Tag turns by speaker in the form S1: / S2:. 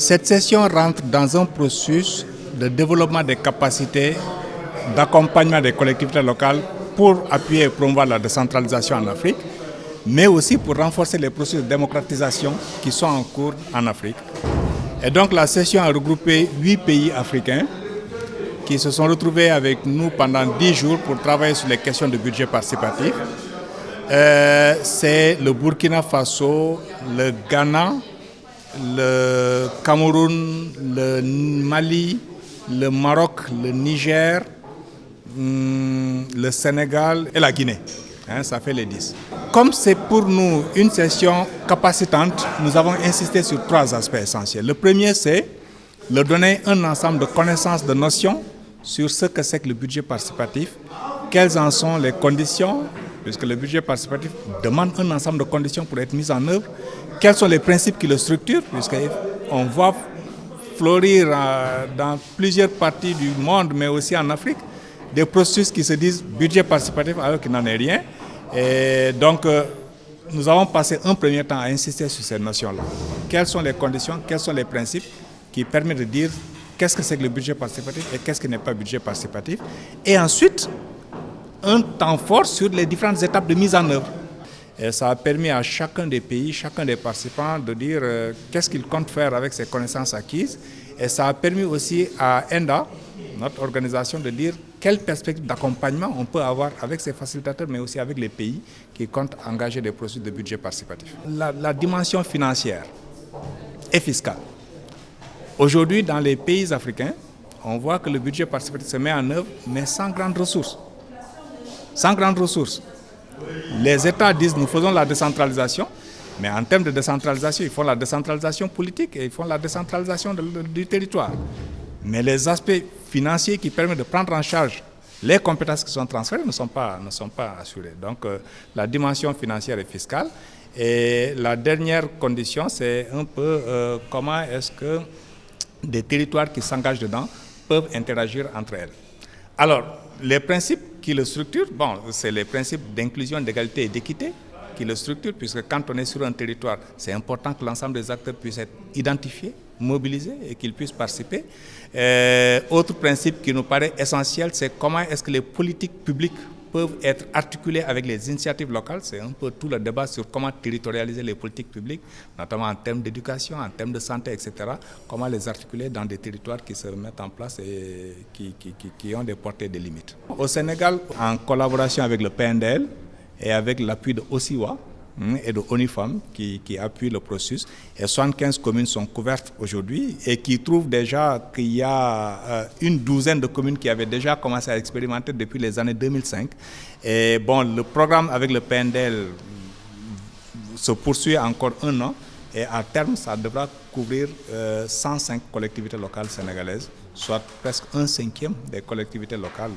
S1: Cette session rentre dans un processus de développement des capacités d'accompagnement des collectivités locales pour appuyer et promouvoir la décentralisation en Afrique, mais aussi pour renforcer les processus de démocratisation qui sont en cours en Afrique. Et donc la session a regroupé 8 pays africains qui se sont retrouvés avec nous pendant 10 jours pour travailler sur les questions de budget participatif. C'est le Burkina Faso, le Ghana, le Cameroun, le Mali, le Maroc, le Niger, le Sénégal et la Guinée. Ça fait les 10. Comme c'est pour nous une session capacitante, nous avons insisté sur 3 aspects essentiels. Le premier, c'est leur donner un ensemble de connaissances, de notions sur ce que c'est que le budget participatif, quelles en sont les conditions, puisque le budget participatif demande un ensemble de conditions pour être mis en œuvre, quels sont les principes qui le structurent, puisqu'on voit fleurir dans plusieurs parties du monde, mais aussi en Afrique, des processus qui se disent budget participatif alors qu'il n'en est rien. Et donc, nous avons passé un premier temps à insister sur ces notions-là. Quelles sont les conditions, quels sont les principes qui permettent de dire qu'est-ce que c'est que le budget participatif et qu'est-ce qui n'est pas budget participatif. Et ensuite, un temps fort sur les différentes étapes de mise en œuvre. Et ça a permis à chacun des pays, chacun des participants de dire qu'est-ce qu'il compte faire avec ses connaissances acquises. Et ça a permis aussi à ENDA, notre organisation, de dire quelle perspective d'accompagnement on peut avoir avec ces facilitateurs, mais aussi avec les pays qui comptent engager des processus de budget participatif. La dimension financière et fiscale. Aujourd'hui, dans les pays africains, on voit que le budget participatif se met en œuvre, mais sans grandes ressources. Sans grandes ressources. Les États disent nous faisons la décentralisation, mais en termes de décentralisation, ils font la décentralisation politique et ils font la décentralisation du territoire. Mais les aspects financiers qui permettent de prendre en charge les compétences qui sont transférées ne sont pas assurés. Donc la dimension financière et fiscale. Et la dernière condition, c'est un peu comment est-ce que des territoires qui s'engagent dedans peuvent interagir entre elles. Alors, les principes qui le structurent, c'est les principes d'inclusion, d'égalité et d'équité qui le structurent, puisque quand on est sur un territoire, c'est important que l'ensemble des acteurs puissent être identifiés, mobilisés et qu'ils puissent participer. Autre principe qui nous paraît essentiel, c'est comment est-ce que les politiques publiques peuvent être articulées avec les initiatives locales. C'est un peu tout le débat sur comment territorialiser les politiques publiques, notamment en termes d'éducation, en termes de santé, etc. Comment les articuler dans des territoires qui se mettent en place et qui ont des portées et des limites. Au Sénégal, en collaboration avec le PNDL et avec l'appui de OSIWA, et de ONIFAM qui appuient le processus. Et 75 communes sont couvertes aujourd'hui et qui trouvent déjà qu'il y a une douzaine de communes qui avaient déjà commencé à expérimenter depuis les années 2005. Et le programme avec le PNDL se poursuit encore 1 an et à terme, ça devra couvrir 105 collectivités locales sénégalaises, soit presque 1/5 des collectivités locales